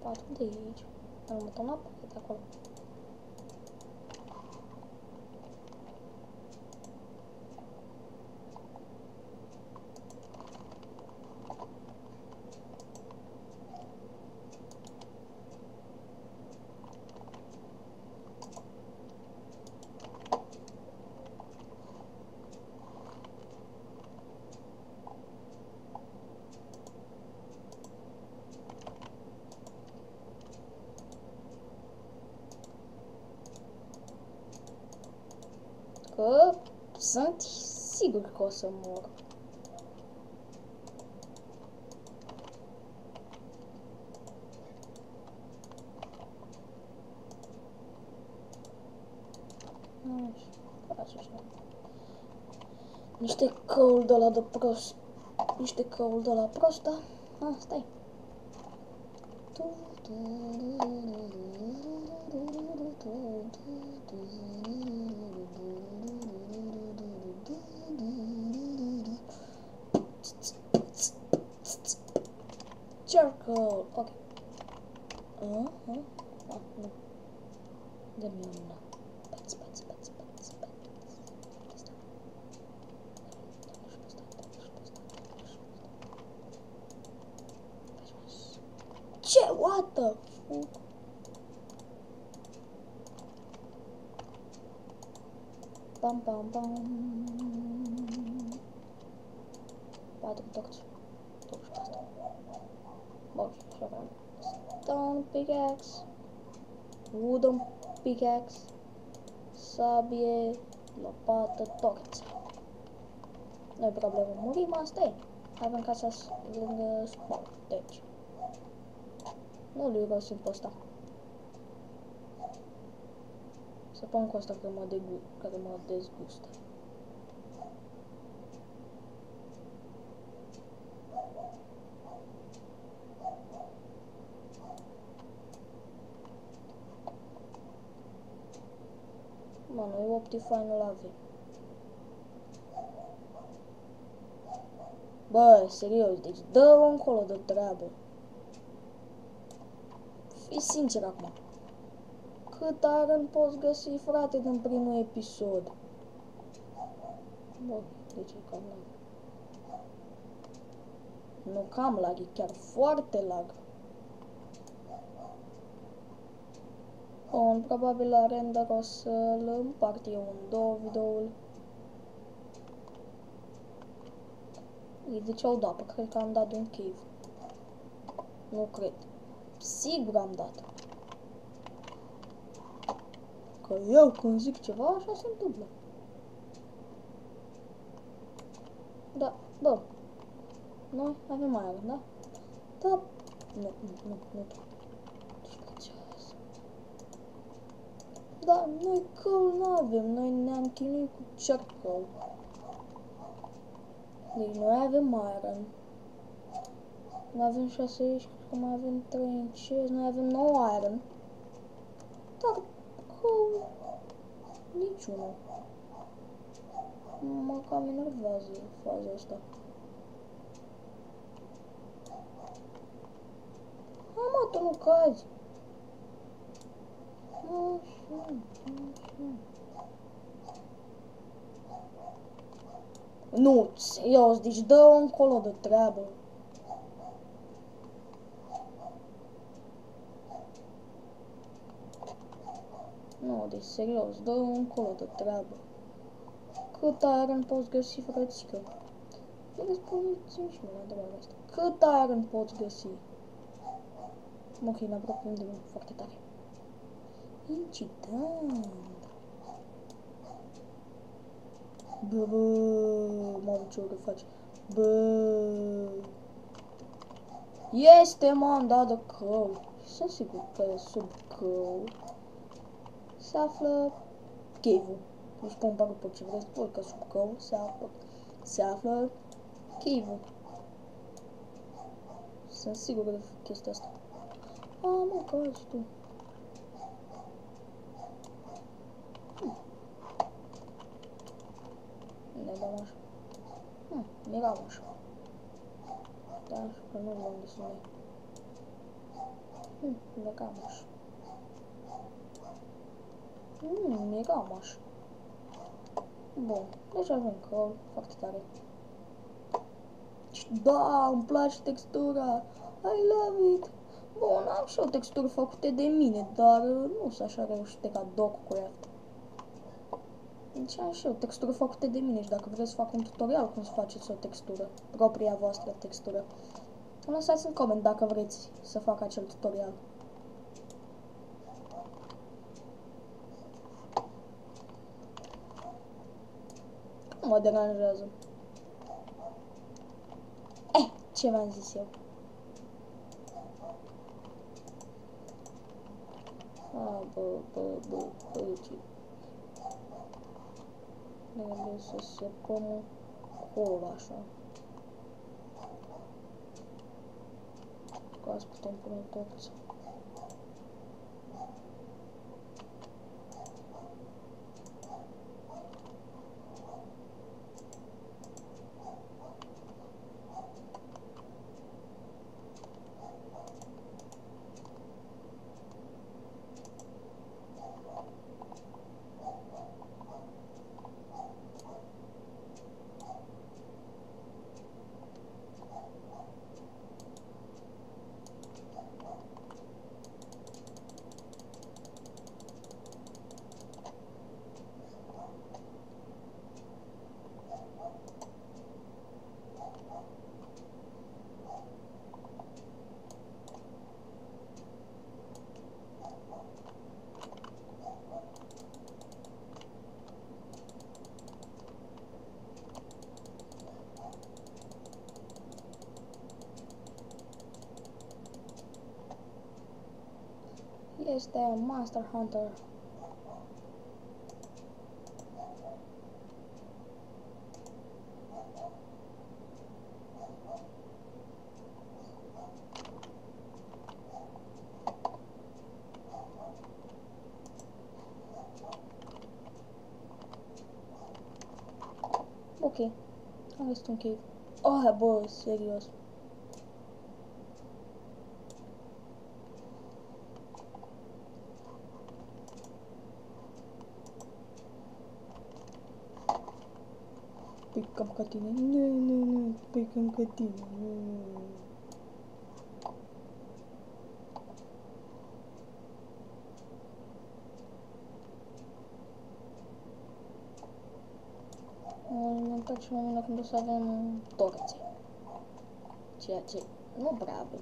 4 de aici. Îl mutăm la parete acolo. Că sunt sigur că o să mor. Niște căul de la de prost. Niște căul de la prost, da? Ah, stai. Circle, ok. Nu. Dă-mi una. Pați. Ce? What the fuck? Pam. 4 torți. Totuși pe asta. Bun, și avem stone pickaxe, wooden pickaxe, sabie, lopată, torță. Nu-i problemă, murim, asta e. Avem casa lângă spawn, deci nu-l irosim pe ăsta. Să pun cu asta care mă dezgustă. Mă, noi Optifine nu-l avem. Bă, serios, deci dă-o încolo de treabă. Fii sincer acum. Cât iron poți găsi, frate, din primul episod? Bă, deci e cam lag. Nu cam lag, e chiar foarte lag. Bun, probabil la render o să-l împart eu în două videouri. Îi ziceau da, pe cred că am dat un cave. Nu cred. Sigur am dat. Că eu când zic ceva, așa se întâmplă. Da, bă. Noi avem mai avem, da? Da. Nu. Da, noi căul nu avem, noi ne-am chinuit cu cercău. Deci noi avem iron. Noi avem 6 aici, cred că mai avem 3 în chest, noi avem 9 iron. Dar căul niciunul. Mă cam enervează faza asta. Hai mă, tu nu cazi. Așa. Nu, serios, deci dă-o încolo de treabă. Nu, deci serios, dă-o încolo de treabă. Cât iron poți găsi, frățică? Nu răspundeți și mă la întrebarea asta. Cât iron poți găsi? Ok, ne apropiem de mine foarte tare. Incitant. Bă, mamă, ce ori faci? Bă. Este, m-am dat de cău. Sunt sigur că sub cău se află cave-ul. Nu spun parcă pe ce vreți, spun că sub cău se află cave-ul. Sunt sigur de chestia asta. A, mă, că azi tu. Ne dăm așa. Miram așa. Da, așa că nu luăm de noi. Mega moș. Mega moș. Bun, deci avem căl foarte tare. Da, îmi place textura. I love it. Bun, am și o textură făcute de mine, dar nu sunt așa reușite ca DocCraft. Deci am și o textură făcută de mine și dacă vreți să fac un tutorial cum să faceți o textură, propria voastră textură, lăsați în coment dacă vreți să fac acel tutorial. Nu mă deranjează. Ce v-am zis eu? Ce? Trebuie să sepăm acolo, așa. Ca să putem pune torță. Este Monster Hunter. Ok, am găsit un cave. Oh, bă, serios. Picăm ca tine. Nu, picăm ca tine. Mă întorc la mine când o să avem torțe. Ceea ce nu prea avem.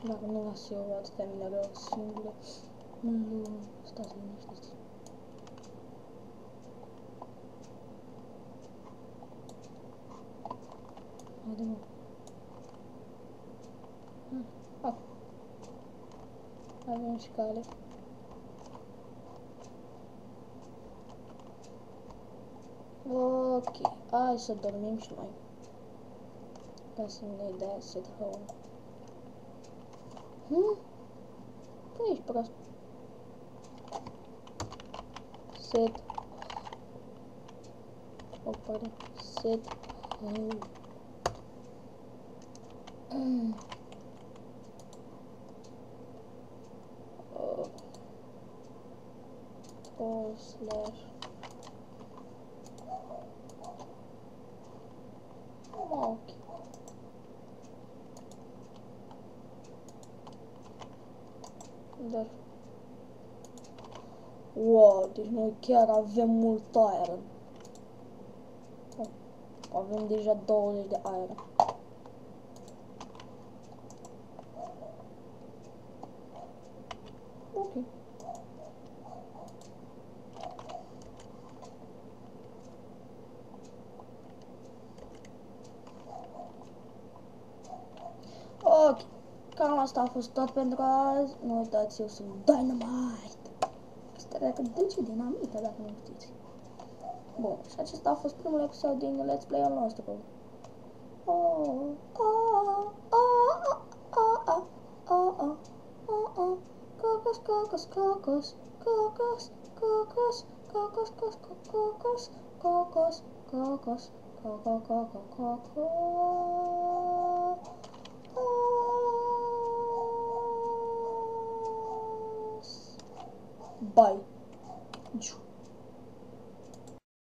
Dacă nu las eu atâtea minerale singure, nu, stați liniștiți. Haide, mă. Avem și cale. Ok, hai să dormim și noi. Ca să ne dea set home. Păi ești prost. Set. Opare. Set home. Slash. Ok. Dar. Wow, deci noi chiar avem mult iron. Avem deja 20 de iron. Ok. Ok, cam asta a fost tot pentru azi. Nu uitați, eu sunt Dynamite. Asta cred că duce dinamită, dacă nu știți. Bun, și acesta a fost primul episod din Let's Play-ul nostru. Cocos, cocos, cocos, cocos, cocos, cocos, cocos, cocos, cocos, cocos, Bye.